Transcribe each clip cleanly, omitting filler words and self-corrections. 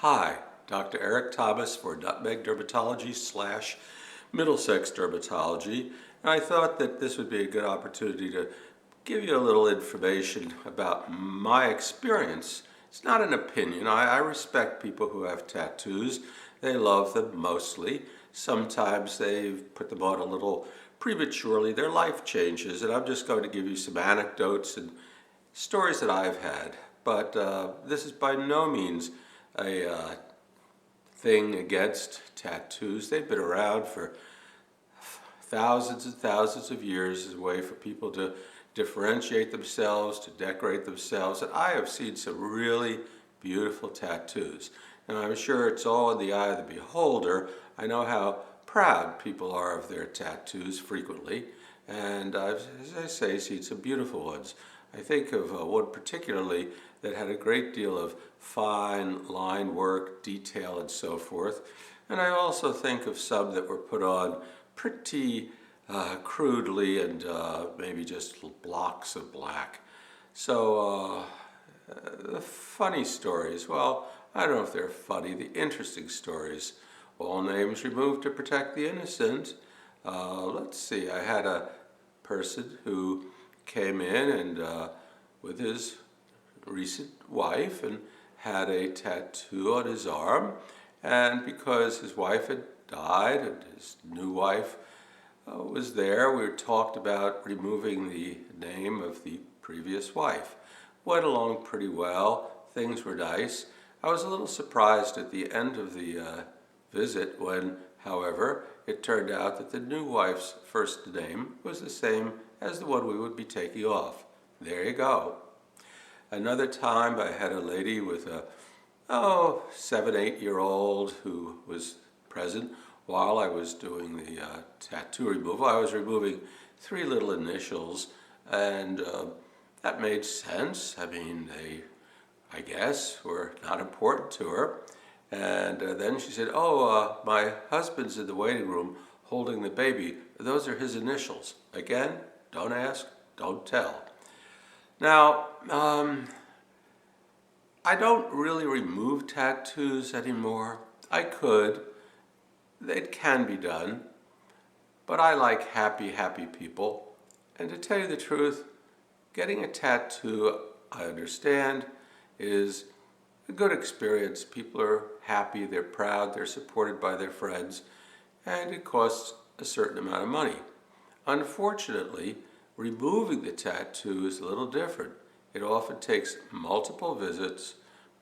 Hi, Dr. Eric Thomas for Nutmeg Dermatology / Middlesex Dermatology, and I thought that this would be a good opportunity to give you a little information about my experience. It's not an opinion. I respect people who have tattoos. They love them mostly. Sometimes they put them on a little prematurely. Their life changes, and I'm just going to give you some anecdotes and stories that I've had. But this is by no means a thing against tattoos. They've been around for thousands and thousands of years as a way for people to differentiate themselves, to decorate themselves. And I have seen some really beautiful tattoos. And I'm sure it's all in the eye of the beholder. I know how proud people are of their tattoos frequently. And I've, as I say, seen some beautiful ones. I think of one particularly that had a great deal of fine line work, detail, and so forth. And I also think of some that were put on pretty crudely and maybe just blocks of black. So the funny stories, well, I don't know if they're funny, the interesting stories. All names removed to protect the innocent. Let's see, I had a person who came in and with his recent wife and had a tattoo on his arm, and because his wife had died and his new wife was there, we talked about removing the name of the previous wife. Went along pretty well, things were nice. I was a little surprised at the end of the visit when, however, it turned out that the new wife's first name was the same as the one we would be taking off. There you go. Another time I had a lady with a 7, 8-year-old who was present while I was doing the tattoo removal. I was removing 3 little initials, and that made sense. I mean, they, I guess, were not important to her. And then she said, my husband's in the waiting room holding the baby. Those are his initials. Again, don't ask, don't tell. Now, I don't really remove tattoos anymore. I could. It can be done. But I like happy, happy people. And to tell you the truth, getting a tattoo, I understand, is a good experience. People are happy, they're proud, they're supported by their friends, and it costs a certain amount of money. Unfortunately, removing the tattoo is a little different. It often takes multiple visits.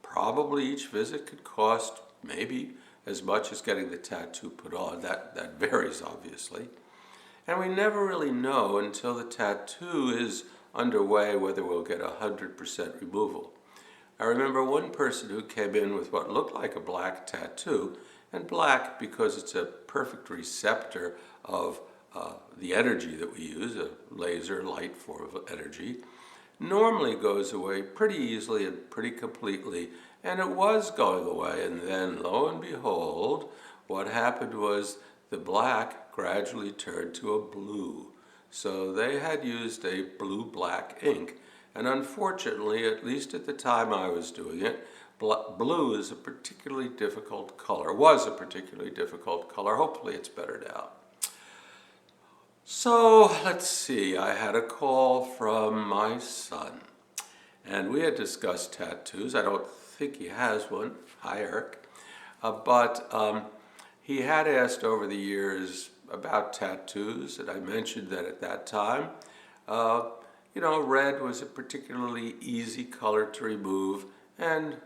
Probably each visit could cost maybe as much as getting the tattoo put on. That varies, obviously. And we never really know until the tattoo is underway whether we'll get 100% removal. I remember one person who came in with what looked like a black tattoo, and black because it's a perfect receptor of the energy that we use, a laser light form of energy, normally goes away pretty easily and pretty completely, and it was going away, and then lo and behold, what happened was the black gradually turned to a blue. So they had used a blue-black ink, and unfortunately, at least at the time I was doing it, blue is a particularly difficult color, was a particularly difficult color. Hopefully it's better now. So let's see, I had a call from my son, and we had discussed tattoos. I don't think he has one. Hi, Eric. But he had asked over the years about tattoos, and I mentioned that at that time, red was a particularly easy color to remove, and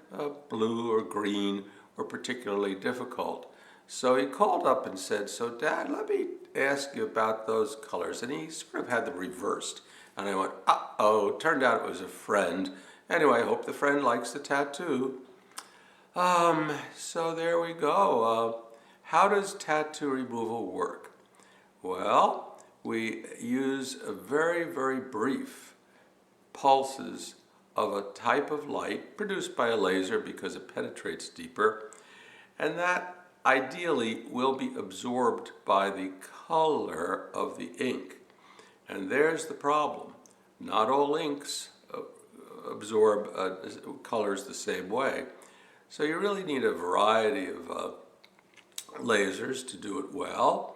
blue or green were particularly difficult. So he called up and said, "So Dad, let me ask you about those colors." And he sort of had them reversed. And I went, uh-oh, turned out it was a friend. Anyway, I hope the friend likes the tattoo. So there we go. How does tattoo removal work? Well, we use a very, very brief pulses of a type of light produced by a laser because it penetrates deeper, and that ideally will be absorbed by the color of the ink. And there's the problem. Not all inks absorb colors the same way. So you really need a variety of lasers to do it well.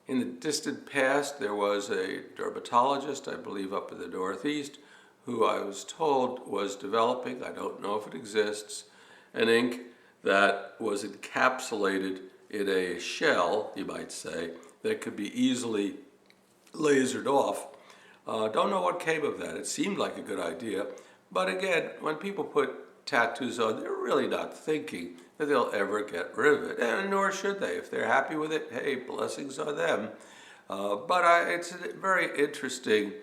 In the distant past, there was a dermatologist, I believe up in the Northeast, who I was told was developing, I don't know if it exists, an ink that was encapsulated in a shell, you might say, that could be easily lasered off. Don't know what came of that. It seemed like a good idea. But again, when people put tattoos on, they're really not thinking that they'll ever get rid of it. And nor should they. If they're happy with it, hey, blessings on them. But it's a very interesting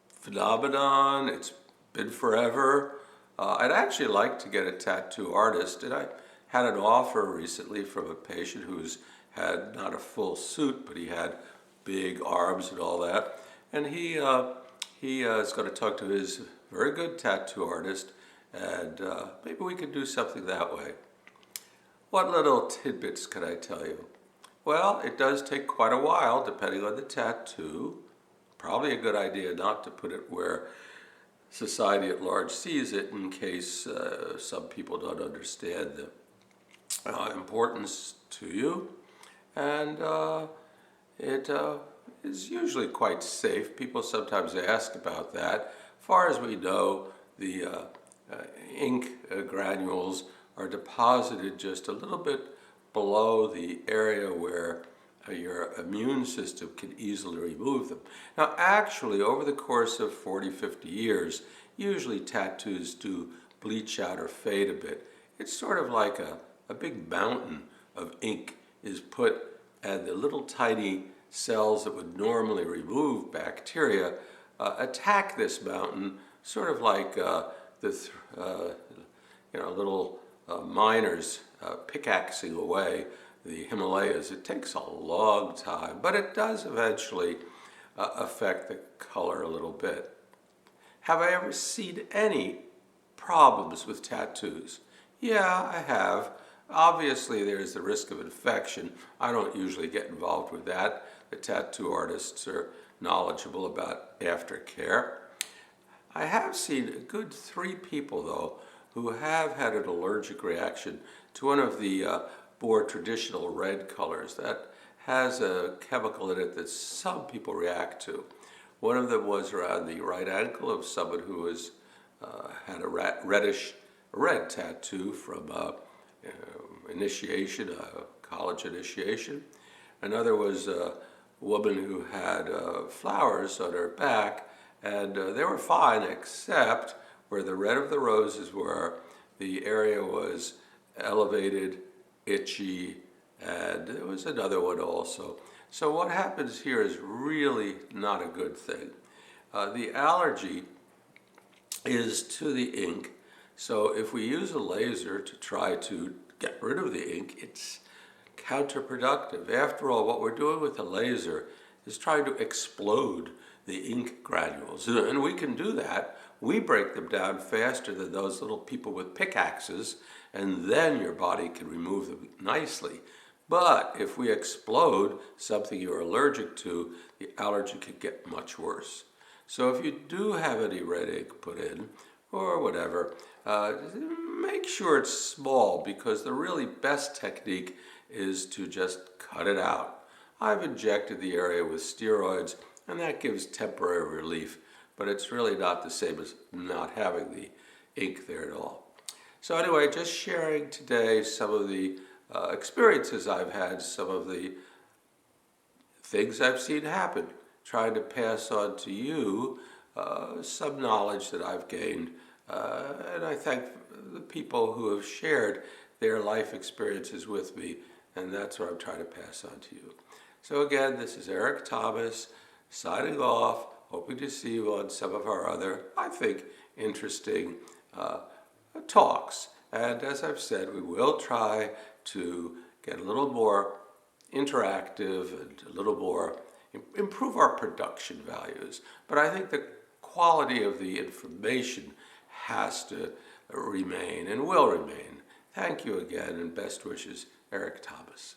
phenomenon. It's been forever. I'd actually like to get a tattoo artist, and I had an offer recently from a patient who's had not a full suit, but he had big arms and all that. And he is going to talk to his very good tattoo artist, and maybe we could do something that way. What little tidbits can I tell you? Well, it does take quite a while, depending on the tattoo. Probably a good idea not to put it where society at large sees it, in case some people don't understand the importance to you. And it is usually quite safe. People sometimes ask about that. As far as we know, the ink granules are deposited just a little bit below the area where your immune system can easily remove them. Now, actually, over the course of 40, 50 years, usually tattoos do bleach out or fade a bit. It's sort of like a big mountain of ink is put, and the little tiny cells that would normally remove bacteria attack this mountain, sort of like little miners pickaxing away the Himalayas. It takes a long time, but it does eventually affect the color a little bit. Have I ever seen any problems with tattoos? Yeah, I have. Obviously, there's the risk of infection. I don't usually get involved with that. The tattoo artists are knowledgeable about aftercare. I have seen a good 3 people, though, who have had an allergic reaction to one of the more traditional red colors that has a chemical in it that some people react to. One of them was around the right ankle of someone who had a red tattoo from initiation, college initiation. Another was a woman who had flowers on her back, and they were fine except where the red of the roses were, the area was elevated, itchy, and there was another one also. So what happens here is really not a good thing. The allergy is to the ink, so if we use a laser to try to get rid of the ink, it's counterproductive. After all, what we're doing with a laser is trying to explode the ink granules, and we can do that. We break them down faster than those little people with pickaxes, and then your body can remove them nicely. But if we explode something you're allergic to, the allergy could get much worse. So if you do have any red ink put in, or whatever, make sure it's small, because the really best technique is to just cut it out. I've injected the area with steroids, and that gives temporary relief, but it's really not the same as not having the ink there at all. So anyway, just sharing today some of the experiences I've had, some of the things I've seen happen, trying to pass on to you some knowledge that I've gained. And I thank the people who have shared their life experiences with me, and that's what I'm trying to pass on to you. So again, this is Eric Thomas, signing off, hoping to see you on some of our other, I think, interesting talks. And as I've said, we will try to get a little more interactive and a little more, improve our production values. But I think the quality of the information has to remain and will remain. Thank you again, and best wishes, Eric Thomas.